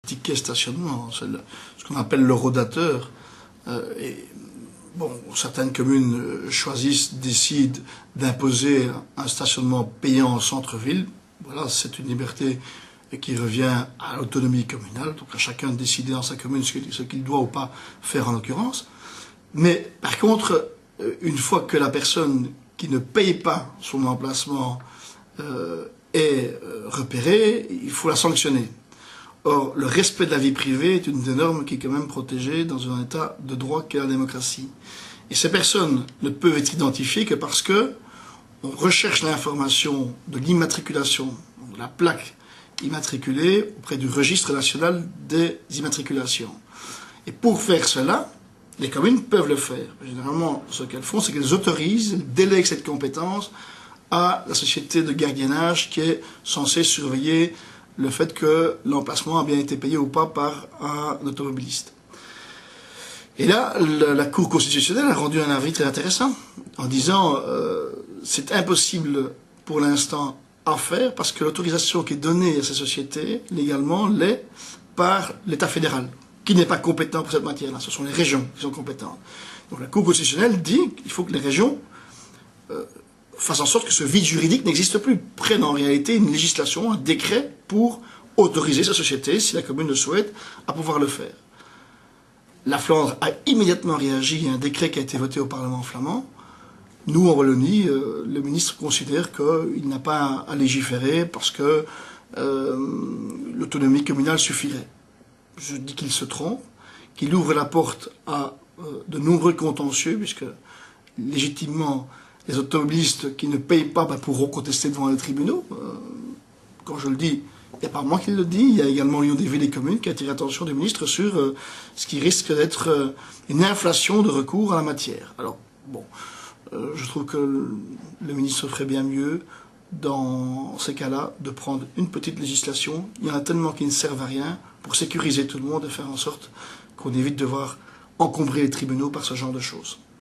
ticket stationnement, c'est ce qu'on appelle l'eurodateur. Certaines communes choisissent, décident d'imposer un stationnement payant en centre-ville. Voilà, c'est une liberté qui revient à l'autonomie communale, donc à chacun de décider dans sa commune ce qu'il doit ou pas faire en l'occurrence. Mais par contre, une fois que la personne qui ne paye pas son emplacement est repérée, il faut la sanctionner. Or, le respect de la vie privée est une des normes qui est quand même protégée dans un état de droit qu'est la démocratie. Et ces personnes ne peuvent être identifiées que parce que on recherche l'information de l'immatriculation, de la plaque immatriculée auprès du registre national des immatriculations. Et pour faire cela, les communes peuvent le faire. Généralement, ce qu'elles font, c'est qu'elles autorisent, elles délèguent cette compétence à la société de gardiennage qui est censée surveiller le fait que l'emplacement a bien été payé ou pas par un automobiliste. Et là, la Cour constitutionnelle a rendu un avis très intéressant en disant c'est impossible pour l'instant à faire parce que l'autorisation qui est donnée à ces sociétés légalement l'est par l'État fédéral, qui n'est pas compétent pour cette matière-là. Ce sont les régions qui sont compétentes. Donc la Cour constitutionnelle dit qu'il faut que les régions fassent en sorte que ce vide juridique n'existe plus, prennent en réalité une législation, un décret pour autoriser ces sociétés, si la commune le souhaite, à pouvoir le faire. La Flandre a immédiatement réagi, il y a un décret qui a été voté au Parlement flamand. Nous, en Wallonie, le ministre considère qu'il n'a pas à légiférer parce que l'autonomie communale suffirait. Je dis qu'il se trompe, qu'il ouvre la porte à de nombreux contentieux, puisque légitimement, les automobilistes qui ne payent pas pourront contester devant les tribunaux. Quand je le dis, il n'y a pas moi qui le dis, il y a également l'Union des villes et communes qui a attiré l'attention du ministre sur ce qui risque d'être une inflation de recours à la matière. Alors, bon, je trouve que le ministre ferait bien mieux, dans ces cas-là, de prendre une petite législation. Il y en a tellement qui ne servent à rien pour sécuriser tout le monde et faire en sorte qu'on évite de devoir encombrer les tribunaux par ce genre de choses.